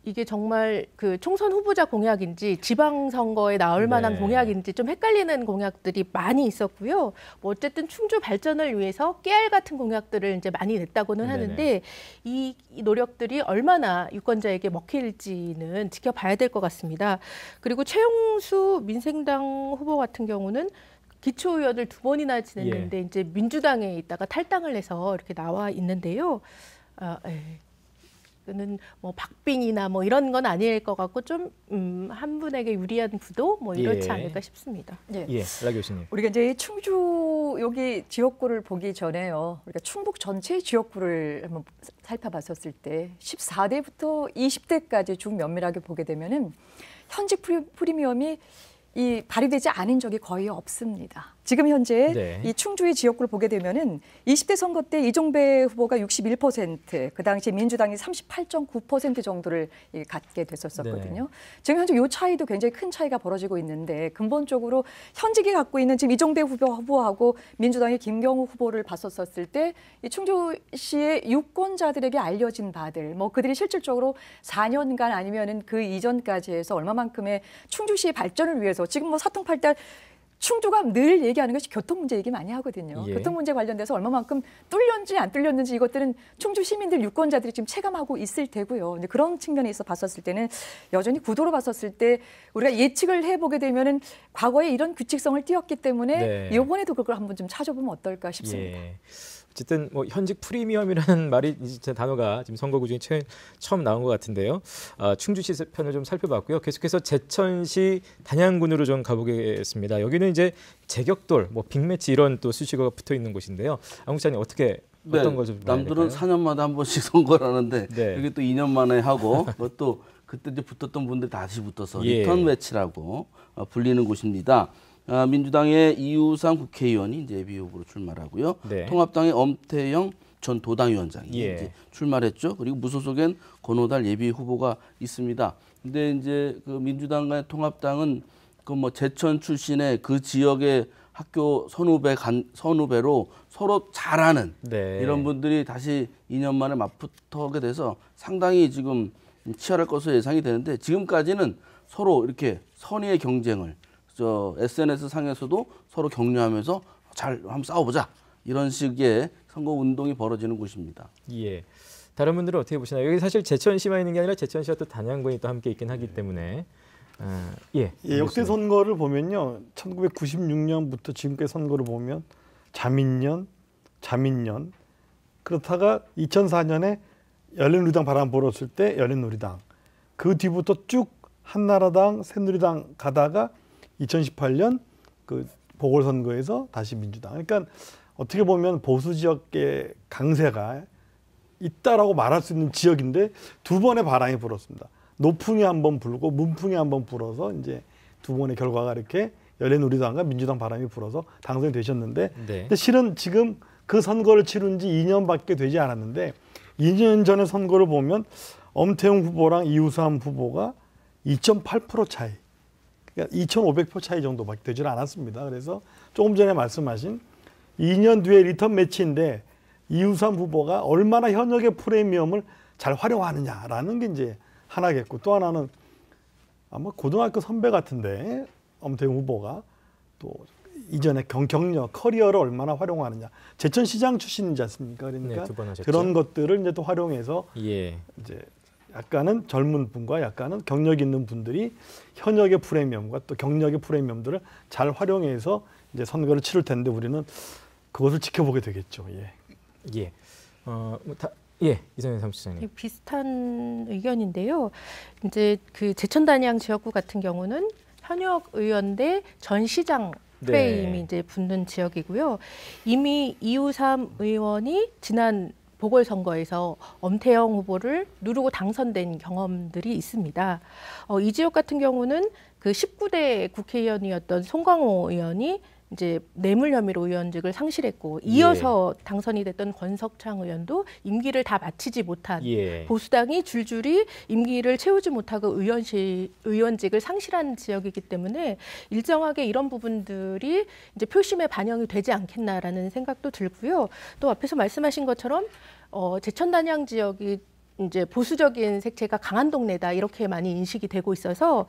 이게 정말 총선 후보자 공약인지 지방선거에 나올 만한 네. 공약인지 좀 헷갈리는 공약들이 많이 있었고요. 어쨌든 충주 발전을 위해서 깨알 같은 공약들을 이제 많이 냈다고는 하는데 이 노력들이 얼마나 유권자에게 먹힐지는 지켜봐야 될 것 같습니다. 그리고 최용수 민생당 후보 같은 경우는 기초의원을 2번이나 지냈는데 이제 민주당에 있다가 탈당을 해서 이렇게 나와 있는데요. 그는 박빙이나 이런 건 아닐 것 같고 좀 한 분에게 유리한 구도 이렇지 예. 않을까 싶습니다. 예. 예. 라 교수님. 우리가 이제 충주 여기 지역구를 보기 전에요. 우리가 충북 전체 지역구를 한번 살펴봤었을 때 14대부터 20대까지 쭉 면밀하게 보게 되면은 현직 프리미엄이 발휘되지 않은 적이 거의 없습니다. 지금 현재 네. 이 충주의 지역구를 보게 되면은 20대 선거 때 이종배 후보가 61%, 그 당시 민주당이 38.9% 정도를 갖게 됐었거든요. 네. 지금 현재 이 차이도 굉장히 큰 차이가 벌어지고 있는데 근본적으로 현직이 갖고 있는 지금 이종배 후보하고 민주당의 김경욱 후보를 봤었을 때 이 충주시의 유권자들에게 알려진 바들, 그들이 실질적으로 4년간 아니면은 그 이전까지 해서 얼마만큼의 충주시의 발전을 위해서 지금 사통팔달 충주가 늘 얘기하는 것이 교통 문제 얘기 많이 하거든요. 예. 교통 문제 관련돼서 얼마만큼 뚫렸는지 안 뚫렸는지 이것들은 충주 시민들 유권자들이 지금 체감하고 있을 테고요. 근데 그런 측면에서 봤었을 때는 여전히 구도로 봤었을 때 우리가 예측을 해보게 되면은 과거에 이런 규칙성을 띄었기 때문에 네. 이번에도 그걸 한번 좀 찾아보면 어떨까 싶습니다. 예. 어쨌든 현직 프리미엄이라는 말이 이제 단어가 지금 선거구 중에 처음 나온 것 같은데요. 충주시 편을 좀 살펴봤고요. 계속해서 제천시 단양군으로 좀 가보겠습니다. 여기는 이제 제격돌, 빅매치 이런 또 수식어가 붙어 있는 곳인데요. 안 국장님 어떤 걸 좀 남들은 4년마다 한 번씩 선거를 하는데 네. 여기 또 2년 만에 하고 그것도 그때 이제 붙었던 분들 다시 붙어서 예. 리턴 매치라고 불리는 곳입니다. 민주당의 이우상 국회의원이 이제 예비후보로 출마하고요. 네. 통합당의 엄태영 전 도당위원장이 예. 이제 출마했죠. 그리고 무소속엔 권오달 예비후보가 있습니다. 근데 이제 민주당과 통합당은 제천 출신의 그 지역의 학교 선후배로 서로 잘 아는 네. 이런 분들이 다시 2년 만에 맞붙게 돼서 상당히 지금 치열할 것으로 예상이 되는데 지금까지는 서로 이렇게 선의의 경쟁을 저 SNS 상에서도 서로 격려하면서 잘 한번 싸워보자 이런 식의 선거 운동이 벌어지는 곳입니다. 예. 다른 분들은 어떻게 보시나요? 여기 사실 제천시만 있는 게 아니라 제천시와 또 단양군이 또 함께 있긴 하기 때문에 예. 예, 역대 선거를 보면요, 1996년부터 지금까지 선거를 보면 자민련, 그렇다가 2004년에 열린우리당 바람 불었을 때 열린우리당, 그 뒤부터 쭉 한나라당, 새누리당 가다가 2018년 그 보궐선거에서 다시 민주당. 그러니까 어떻게 보면 보수 지역의 강세가 있다라고 말할 수 있는 지역인데 두 번의 바람이 불었습니다. 노풍이 한번 불고 문풍이 한번 불어서 이제 두 번의 결과가 이렇게 열린우리당과 민주당 바람이 불어서 당선이 되셨는데, 네. 근데 실은 지금 그 선거를 치룬 지 2년밖에 되지 않았는데 2년 전의 선거를 보면 엄태웅 후보랑 이우삼 후보가 2.8% 차이, 그러니까 2,500표 차이 정도밖에 되질 않았습니다. 그래서 조금 전에 말씀하신 2년 뒤에 리턴 매치인데 이우삼 후보가 얼마나 현역의 프리미엄을 잘 활용하느냐라는 게 이제 하나겠고, 또 하나는 아마 고등학교 선배 같은데 엄태웅 후보가 또 이전에 경력, 커리어를 얼마나 활용하느냐. 제천시장 출신이지 않습니까? 그러니까 네, 2번 하셨죠. 그런 것들을 이제 또 활용해서 예. 이제 약간은 젊은 분과 약간은 경력 있는 분들이 현역의 프리미엄과 또 경력의 프리미엄들을 잘 활용해서 이제 선거를 치를 텐데 우리는 그것을 지켜보게 되겠죠. 예. 예. 예, 이성현 사무처장님. 비슷한 의견인데요. 이제 그 제천 단양 지역구 같은 경우는 현역 의원 대 전 시장 프레임이 네. 이제 붙는 지역이고요. 이미 이우삼 의원이 지난 보궐선거에서 엄태영 후보를 누르고 당선된 경험들이 있습니다. 이 지역 같은 경우는 그 19대 국회의원이었던 송광호 의원이 이제 뇌물 혐의로 의원직을 상실했고, 이어서 당선이 됐던 권석창 의원도 임기를 다 마치지 못한, 예. 보수당이 줄줄이 임기를 채우지 못하고 의원직을 상실한 지역이기 때문에 일정하게 이런 부분들이 이제 표심에 반영이 되지 않겠나라는 생각도 들고요. 또 앞에서 말씀하신 것처럼 제천 단양 지역이 이제 보수적인 색채가 강한 동네다 이렇게 많이 인식이 되고 있어서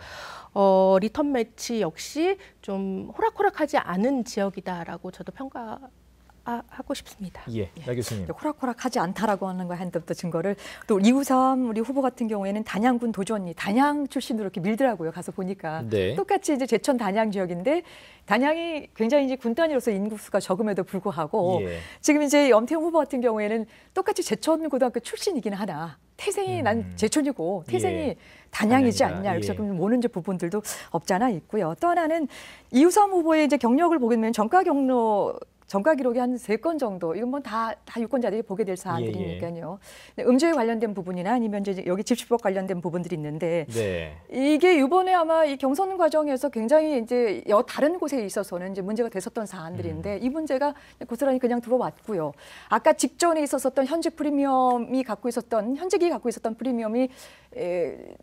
리턴 매치 역시 좀 호락호락하지 않은 지역이다라고 저도 평가하고 싶습니다. 예. 나 교수님. 호락호락하지 않다라고 하는 거에 한때부터 증거를, 또 이우삼 우리 후보 같은 경우에는 단양군 도전이 단양 출신으로 이렇게 밀더라고요. 가서 보니까 네. 똑같이 이제 제천 단양 지역인데 단양이 굉장히 이제 군 단위로서 인구수가 적음에도 불구하고 예. 지금 이제 엄태웅 후보 같은 경우에는 똑같이 제천 고등학교 출신이긴 하나. 태생이 난 제천이고 태생이 예. 단양이지 단양이다. 않냐. 그래서 예. 모는 이제 부분들도 없잖아 있고요. 또 하나는 이우삼 후보의 이제 경력을 보게 되면 전과 기록이 한 3건 정도, 이건 뭐 다 유권자들이 보게 될 사안들이니까요. 음주에 관련된 부분이나 아니면 이제 여기 집시법 관련된 부분들이 있는데, 네. 이게 이번에 아마 이 경선 과정에서 굉장히 이제 다른 곳에 있어서는 이제 문제가 됐었던 사안들인데 이 문제가 고스란히 그냥 들어왔고요. 아까 직전에 있었던 현직이 갖고 있었던 프리미엄이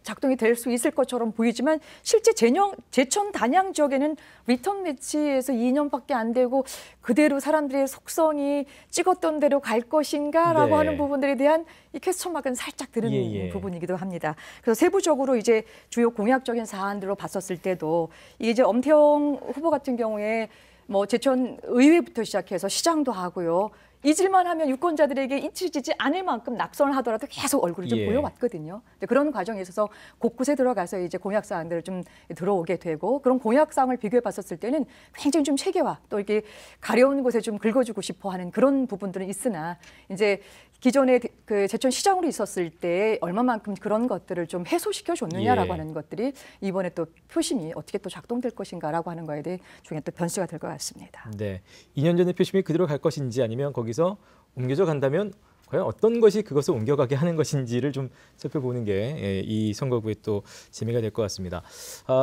작동이 될 수 있을 것처럼 보이지만 실제 제천 단양 지역에는 리턴 매치에서 2년밖에 안 되고 그대로 사람들의 속성이 찍었던 대로 갈 것인가라고 네. 하는 부분들에 대한 이 퀘스천 마크는 살짝 드는 예. 부분이기도 합니다. 그래서 세부적으로 이제 주요 공약적인 사안들로 봤었을 때도 이게 이제 엄태영 후보 같은 경우에 뭐 제천 의회부터 시작해서 시장도 하고요. 잊을만 하면 유권자들에게 잊혀지지 않을 만큼 낙선을 하더라도 계속 얼굴을 좀 예. 보여왔거든요. 그런 과정에 있어서 곳곳에 들어가서 이제 공약 사항들을 좀 들어오게 되고, 그런 공약 사항을 비교해 봤었을 때는 굉장히 좀 체계화, 또 이렇게 가려운 곳에 좀 긁어주고 싶어 하는 그런 부분들은 있으나, 이제 기존에 그 제천 시장으로 있었을 때 얼마만큼 그런 것들을 좀 해소시켜 줬느냐라고 예. 하는 것들이 이번에 또 표심이 어떻게 또 작동될 것인가라고 하는 거에 대해 중요한 또 변수가 될 것 같습니다. 네. 2년 전의 표심이 그대로 갈 것인지 아니면 거기서 옮겨져 간다면 과연 어떤 것이 그것을 옮겨가게 하는 것인지를 좀 살펴보는 게 이 선거구의 또 재미가 될 것 같습니다.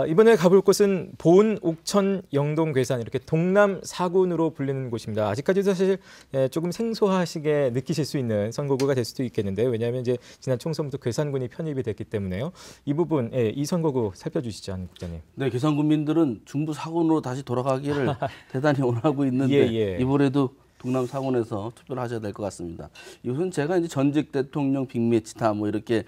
이번에 가볼 곳은 보은, 옥천, 영동, 괴산 이렇게 동남 4군으로 불리는 곳입니다. 아직까지도 사실 조금 생소하시게 느끼실 수 있는 선거구가 될 수도 있겠는데요. 왜냐하면 이제 지난 총선부터 괴산군이 편입이 됐기 때문에요. 이 부분, 이 선거구 살펴주시죠, 한 국장님. 네, 괴산 군민들은 중부 4군으로 다시 돌아가기를 대단히 원하고 있는데 이번에도 동남 상원에서 투표를 하셔야 될 것 같습니다. 이것은 제가 이제 전직 대통령 빅매치다 뭐 이렇게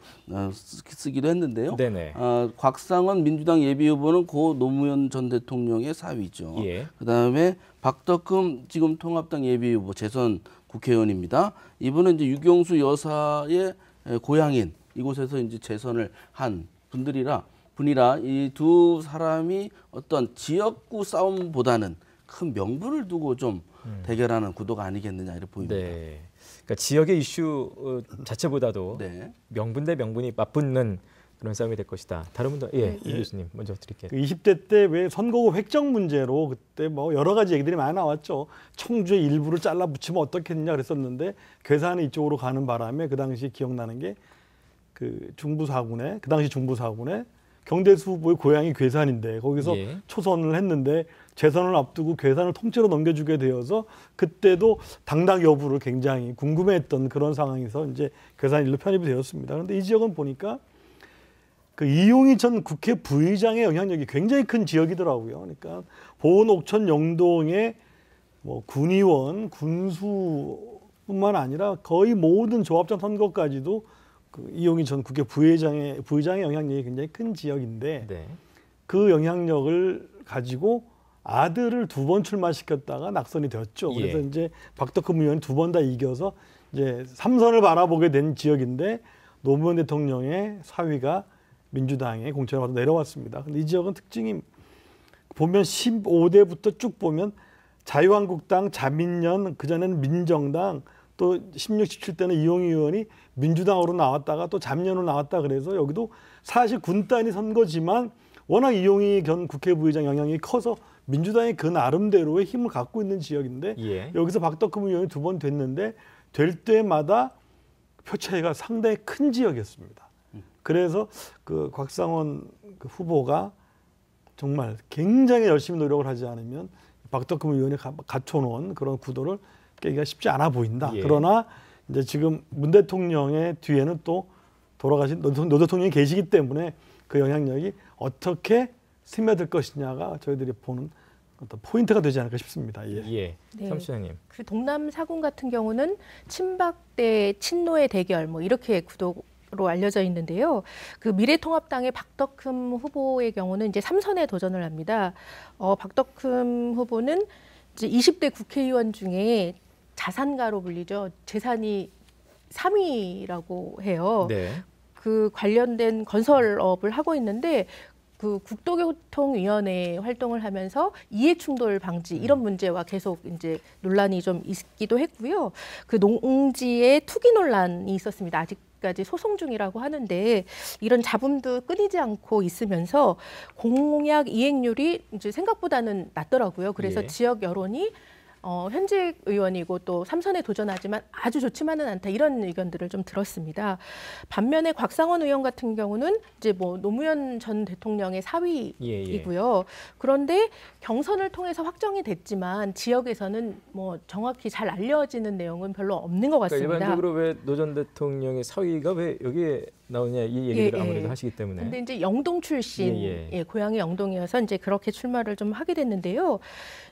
쓰기도 했는데요. 네네. 곽상원 민주당 예비 후보는 고 노무현 전 대통령의 사위죠. 예. 그다음에 박덕흠 지금 통합당 예비 후보 재선 국회의원입니다. 이분은 이제 유경수 여사의 고향인 이곳에서 이제 재선을 한 분이라 이 두 사람이 어떤 지역구 싸움보다는 큰 명분을 두고 좀 대결하는 구도가 아니겠느냐 이렇게 보입니다. 네. 그러니까 지역의 이슈 자체보다도 네. 명분 대 명분이 맞붙는 그런 싸움이 될 것이다. 다른 분들, 이 교수님 먼저 드릴게요. 그 20대 때 왜 선거구 획정 문제로 그때 뭐 여러 가지 얘기들이 많이 나왔죠. 청주의 일부를 잘라 붙이면 어떻겠냐 그랬었는데 괴산이 이쪽으로 가는 바람에 그 당시 기억나는 게 그 중부사군에 그 당시 중부사군에 경대수 후보의 고향이 괴산인데 거기서 초선을 했는데 재선을 앞두고 괴산을 통째로 넘겨주게 되어서 그때도 당락 여부를 굉장히 궁금해했던 그런 상황에서 이제 괴산 일로 편입이 되었습니다. 그런데 이 지역은 보니까 그 이용희 전 국회 부의장의 영향력이 굉장히 큰 지역이더라고요. 그러니까 보은, 옥천, 영동의 뭐 군의원, 군수뿐만 아니라 거의 모든 조합장 선거까지도 그 이용희 전 국회 부의장의 영향력이 굉장히 큰 지역인데 네. 그 영향력을 가지고 아들을 2번 출마시켰다가 낙선이 되었죠. 그래서 이제 박덕흠 의원이 2번 다 이겨서 이제 3선을 바라보게 된 지역인데 노무현 대통령의 사위가 민주당의 공천을 받아 내려왔습니다. 근데 이 지역은 특징이 보면 15대부터 쭉 보면 자유한국당, 자민련, 그전에는 민정당, 또 16, 17대는 이용희 의원이 민주당으로 나왔다가 또 자민련으로 나왔다 그래서 여기도 사실 군단위 선거지만 워낙 이용희 전 국회 부의장 영향이 커서 민주당이 그 나름대로의 힘을 갖고 있는 지역인데 여기서 박덕흠 의원이 2번 됐는데 될 때마다 표 차이가 상당히 큰 지역이었습니다. 그래서 그 곽상원 그 후보가 정말 굉장히 열심히 노력을 하지 않으면 박덕흠 의원이 갖춰놓은 그런 구도를 깨기가 쉽지 않아 보인다. 그러나 이제 지금 문 대통령의 뒤에는 또 돌아가신 노 대통령이 계시기 때문에 그 영향력이 어떻게 스며들 것이냐가 저희들이 보는 어떤 포인트가 되지 않을까 싶습니다. 네. 삼수장님. 그 동남 사군 같은 경우는 친박 대 친노의 대결 뭐 이렇게 구도로 알려져 있는데요. 그 미래통합당의 박덕흠 후보의 경우는 이제 3선에 도전을 합니다. 박덕흠 후보는 이제 20대 국회의원 중에 자산가로 불리죠. 재산이 3위라고 해요. 그 관련된 건설업을 하고 있는데 그 국토교통위원회 활동을 하면서 이해충돌 방지 이런 문제와 계속 이제 논란이 좀 있기도 했고요. 그 농지의 투기 논란이 있었습니다. 아직까지 소송 중이라고 하는데 이런 잡음도 끊이지 않고 있으면서 공약 이행률이 이제 생각보다는 낮더라고요. 그래서 지역 여론이 현직 의원이고 또 3선에 도전하지만 아주 좋지만은 않다 이런 의견들을 좀 들었습니다. 반면에 곽상원 의원 같은 경우는 이제 뭐 노무현 전 대통령의 사위이고요. 그런데 경선을 통해서 확정이 됐지만 지역에서는 뭐 정확히 잘 알려지는 내용은 별로 없는 것 같습니다. 그러니까 일반적으로 왜 노 전 대통령의 사위가 왜 여기에 나오냐 이 얘기를 아무래도 하시기 때문에. 근데 이제 영동 출신, 고향이 영동이어서 이제 그렇게 출마를 좀 하게 됐는데요.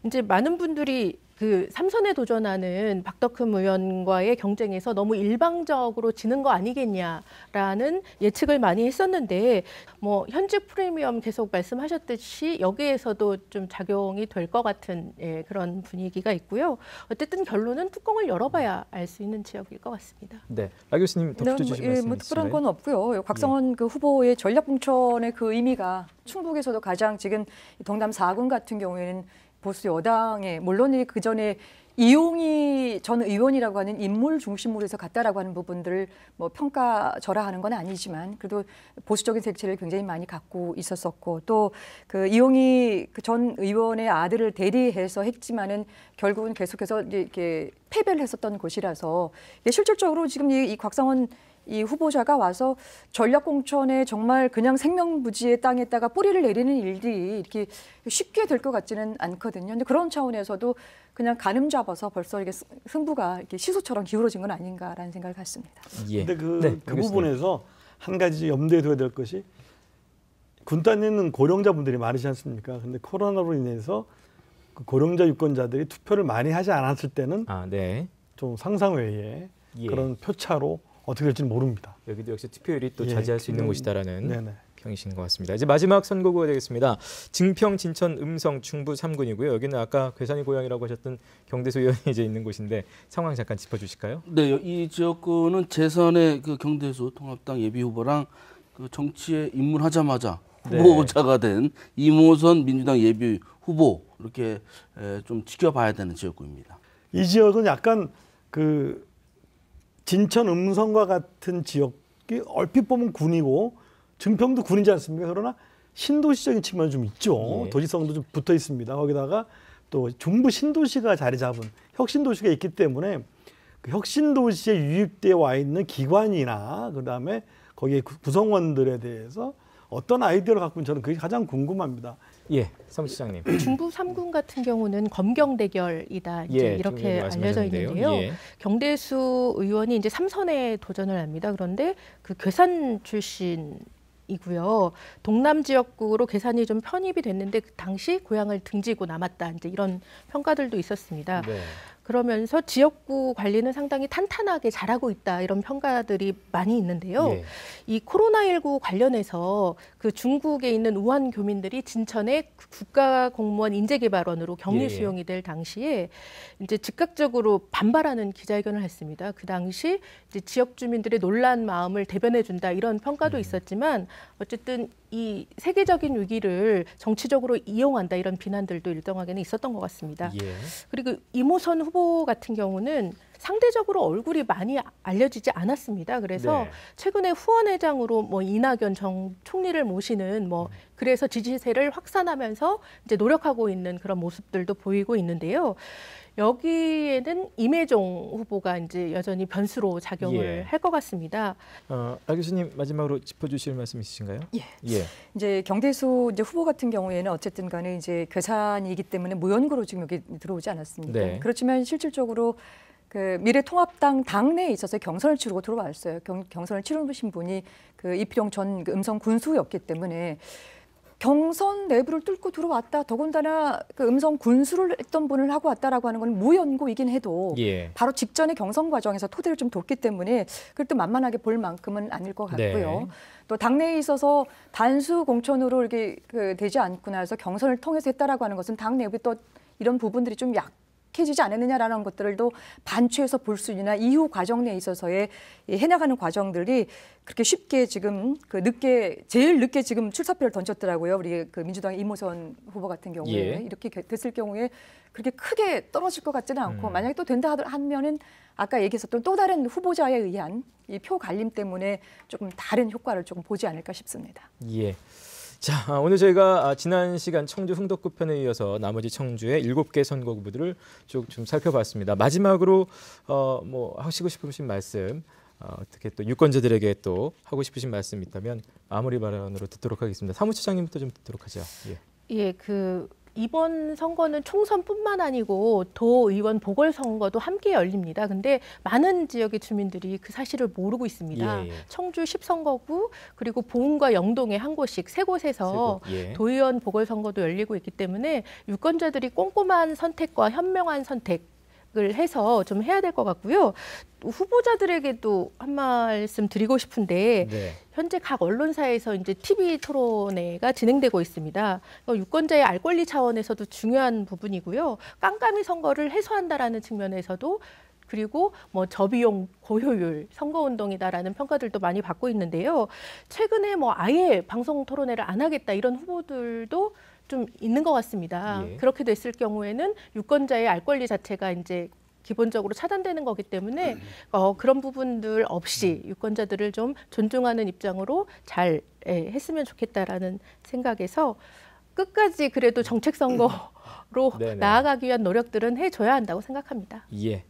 이제 많은 분들이 그 3선에 도전하는 박덕흠 의원과의 경쟁에서 너무 일방적으로 지는 거 아니겠냐라는 예측을 많이 했었는데 뭐 현직 프리미엄 계속 말씀하셨듯이 여기에서도 좀 작용이 될 것 같은 그런 분위기가 있고요. 어쨌든 결론은 뚜껑을 열어봐야 알 수 있는 지역일 것 같습니다. 네, 라 교수님 덧붙여 주실 말씀 뭐 특별한 건 없고요. 곽상원 그 후보의 전략 공천의 그 의미가 충북에서도 가장 지금 동남 4군 같은 경우에는 보수 여당에 물론 그 전에 이용희 전 의원이라고 하는 인물 중심으로 해서 갔다라고 하는 부분들을 뭐 평가절하하는 건 아니지만 그래도 보수적인 색채를 굉장히 많이 갖고 있었었고 또 그 이용희 전 의원의 아들을 대리해서 했지만은 결국은 계속해서 이렇게 패배를 했었던 곳이라서 실질적으로 지금 이 곽상원 이 후보자가 와서 전략 공천에 정말 그냥 생명부지의 땅에다가 뿌리를 내리는 일들이 이렇게 쉽게 될 것 같지는 않거든요. 근데 그런 차원에서도 그냥 가늠 잡아서 벌써 이게 승부가 이렇게 시소처럼 기울어진 건 아닌가라는 생각을 갖습니다. 근데 그 부분에서 한 가지 염두에 둬야 될 것이 군단에 있는 고령자분들이 많으지 않습니까? 근데 코로나로 인해서 그 고령자 유권자들이 투표를 많이 하지 않았을 때는 네. 좀 상상 외에 예. 그런 표차로 어떻게 될지는 모릅니다. 여기도 역시 투표율이 또 예, 차지할 수 있는 그건- 곳이다라는 네네. 평이신 것 같습니다. 이제 마지막 선거구가 되겠습니다. 증평, 진천, 음성, 충북 3군이고요. 여기는 아까 괴산이 고향이라고 하셨던 경대수 의원이 이제 있는 곳인데 상황 잠깐 짚어주실까요? 네, 이 지역구는 재선의 그 경대수 통합당 예비 후보랑 그 정치에 입문하자마자 네. 후보자가 된 이모선 민주당 예비 후보 이렇게 좀 지켜봐야 되는 지역구입니다. 이 지역은 약간 그 진천 음성과 같은 지역이 얼핏 보면 군이고 증평도 군이지 않습니까? 그러나 신도시적인 측면이 좀 있죠. 예. 도시성도 좀 붙어 있습니다. 거기다가 또 중부 신도시가 자리 잡은 혁신도시가 있기 때문에 그 혁신도시에 유입되어 와 있는 기관이나 그다음에 거기에 구성원들에 대해서 어떤 아이디어를 갖고 있는지 저는 그게 가장 궁금합니다. 예, 사무처장님. 중부 3군 같은 경우는 검경 대결이다 이제 예, 이렇게 좀 알려져 말씀하셨는데요. 있는데요. 예. 경대수 의원이 이제 3선에 도전을 합니다. 그런데 그 괴산 출신이고요. 동남 지역구로 괴산이 좀 편입이 됐는데 그 당시 고향을 등지고 남았다. 이제 이런 평가들도 있었습니다. 네. 그러면서 지역구 관리는 상당히 탄탄하게 잘하고 있다 이런 평가들이 많이 있는데요. 예. 이 코로나19 관련해서 그 중국에 있는 우한 교민들이 진천의 국가공무원 인재개발원으로 격리 예. 수용이 될 당시에 이제 즉각적으로 반발하는 기자회견을 했습니다. 그 당시 이제 지역 주민들의 놀란 마음을 대변해 준다 이런 평가도 있었지만 어쨌든 이 세계적인 위기를 정치적으로 이용한다 이런 비난들도 일정하게는 있었던 것 같습니다. 예. 그리고 이모선 후보 같은 경우는 상대적으로 얼굴이 많이 알려지지 않았습니다. 그래서 네. 최근에 후원회장으로 뭐 이낙연 전 총리를 모시는 뭐 그래서 지지세를 확산하면서 이제 노력하고 있는 그런 모습들도 보이고 있는데요. 여기에는 임혜종 후보가 이제 여전히 변수로 작용을 예. 할 것 같습니다. 아 교수님 마지막으로 짚어주실 말씀 있으신가요? 예. 예. 이제 경대수 이제 후보 같은 경우에는 어쨌든 간에 이제 괴산이기 때문에 무연고로 지금 여기 들어오지 않았습니까? 네. 그렇지만 실질적으로 그 미래통합당 당내에 있어서 경선을 치르고 들어왔어요. 경선을 치르신 분이 그 이필용 전 그 음성 군수였기 때문에 경선 내부를 뚫고 들어왔다. 더군다나 그 음성 군수를 했던 분을 하고 왔다라고 하는 건 무연고이긴 해도 예. 바로 직전에 경선 과정에서 토대를 좀 뒀기 때문에 그걸 또 만만하게 볼 만큼은 아닐 것 같고요. 네. 또 당내에 있어서 단수 공천으로 이렇게 되지 않고 나서 경선을 통해서 했다라고 하는 것은 당 내부에 또 이런 부분들이 좀 약해지지 않았느냐라는 것들도 반추해서 볼 수 있으나 이후 과정 내에 있어서의 해나가는 과정들이 그렇게 쉽게 지금 그 제일 늦게 지금 출사표를 던졌더라고요. 우리 그 민주당의 이모선 후보 같은 경우에 예. 이렇게 됐을 경우에 그렇게 크게 떨어질 것 같지는 않고 만약에 또 된다 하면은 아까 얘기했었던 또 다른 후보자에 의한 이 표 갈림 때문에 조금 다른 효과를 조금 보지 않을까 싶습니다. 예. 자, 오늘 저희가 지난 시간 청주 흥덕구 편에 이어서 나머지 청주의 7개 선거구들을 쭉 좀 살펴봤습니다. 마지막으로 뭐 하시고 싶으신 말씀, 어떻게 또 유권자들에게 또 하고 싶으신 말씀 있다면 마무리 발언으로 듣도록 하겠습니다. 사무처장님부터 좀 듣도록 하죠. 예. 예, 이번 선거는 총선뿐만 아니고 도의원 보궐선거도 함께 열립니다. 근데 많은 지역의 주민들이 그 사실을 모르고 있습니다. 예, 예. 청주 10선거구 그리고 보은과 영동에 한 곳씩 세 곳에서 예. 도의원 보궐선거도 열리고 있기 때문에 유권자들이 꼼꼼한 선택과 현명한 선택을 해서 좀 해야 될 것 같고요. 또 후보자들에게도 한 말씀 드리고 싶은데 네. 현재 각 언론사에서 이제 TV 토론회가 진행되고 있습니다. 유권자의 알 권리 차원에서도 중요한 부분이고요. 깜깜이 선거를 해소한다라는 측면에서도 그리고 뭐 저비용 고효율 선거운동이다라는 평가들도 많이 받고 있는데요. 최근에 뭐 아예 방송 토론회를 안 하겠다 이런 후보들도 좀 있는 것 같습니다. 예. 그렇게 됐을 경우에는 유권자의 알 권리 자체가 이제 기본적으로 차단되는 거기 때문에 그런 부분들 없이 유권자들을 좀 존중하는 입장으로 잘 했으면 좋겠다라는 생각에서 끝까지 그래도 정책 선거로 네네. 나아가기 위한 노력들은 해줘야 한다고 생각합니다. 예.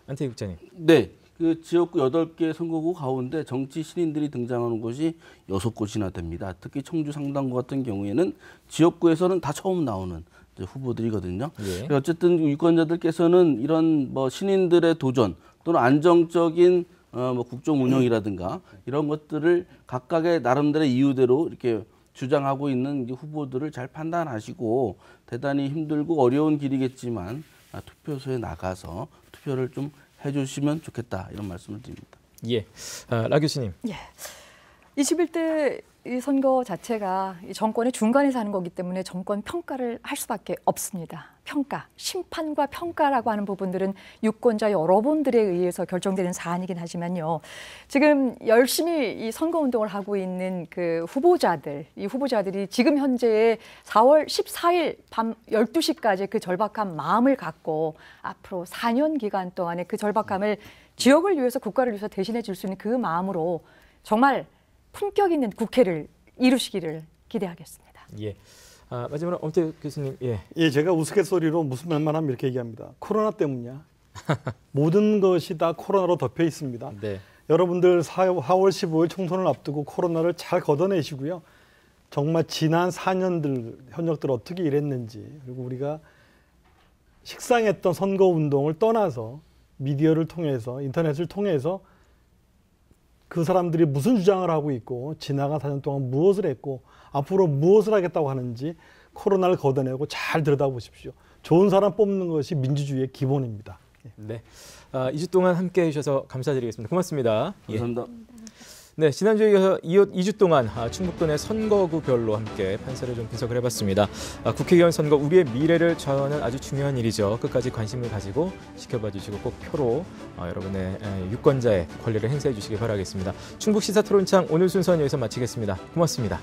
안태희 국장님. 네, 그 지역구 8개 선거구 가운데 정치 신인들이 등장하는 곳이 6곳이나 됩니다. 특히 청주 상당구 같은 경우에는 지역구에서는 다 처음 나오는 후보들이거든요. 예. 어쨌든 유권자들께서는 이런 뭐 신인들의 도전 또는 안정적인 뭐 국정 운영이라든가 이런 것들을 각각의 나름대로 이유대로 이렇게 주장하고 있는 이 후보들을 잘 판단하시고 대단히 힘들고 어려운 길이겠지만 투표소에 나가서 투표를 좀 해주시면 좋겠다 이런 말씀을 드립니다. 예, 라 교수님. 예. 21대 이 선거 자체가 이 정권의 중간에서 하는 거기 때문에 정권 평가를 할 수밖에 없습니다. 평가, 심판과 평가라고 하는 부분들은 유권자 여러분들에 의해서 결정되는 사안이긴 하지만요. 지금 열심히 이 선거 운동을 하고 있는 그 후보자들, 이 후보자들이 지금 현재의 4월 14일 밤 12시까지 그 절박한 마음을 갖고 앞으로 4년 기간 동안에 그 절박함을 지역을 위해서 국가를 위해서 대신해 줄 수 있는 그 마음으로 정말 품격 있는 국회를 이루시기를 기대하겠습니다. 예. 마지막으로 엄태 교수님. 예. 예, 제가 우스갯소리로 무슨 말만 하면 이렇게 얘기합니다. 코로나 때문이야. 모든 것이 다 코로나로 덮여 있습니다. 네. 여러분들 4월 15일 총선을 앞두고 코로나를 잘 걷어내시고요. 정말 지난 4년들 현역들 어떻게 일했는지, 그리고 우리가 식상했던 선거 운동을 떠나서 미디어를 통해서, 인터넷을 통해서 그 사람들이 무슨 주장을 하고 있고 지나간 4년 동안 무엇을 했고 앞으로 무엇을 하겠다고 하는지 코로나를 걷어내고 잘 들여다보십시오. 좋은 사람 뽑는 것이 민주주의의 기본입니다. 네. 2주 동안 함께해 주셔서 감사드리겠습니다. 고맙습니다. 감사합니다. 네, 지난주에 이어서 2주 동안 충북도 내 선거구별로 함께 판세를 좀 분석을 해봤습니다. 국회의원 선거 우리의 미래를 좌우하는 아주 중요한 일이죠. 끝까지 관심을 가지고 지켜봐 주시고 꼭 표로 여러분의 유권자의 권리를 행사해 주시기 바라겠습니다. 충북 시사토론창 오늘 순서는 여기서 마치겠습니다. 고맙습니다.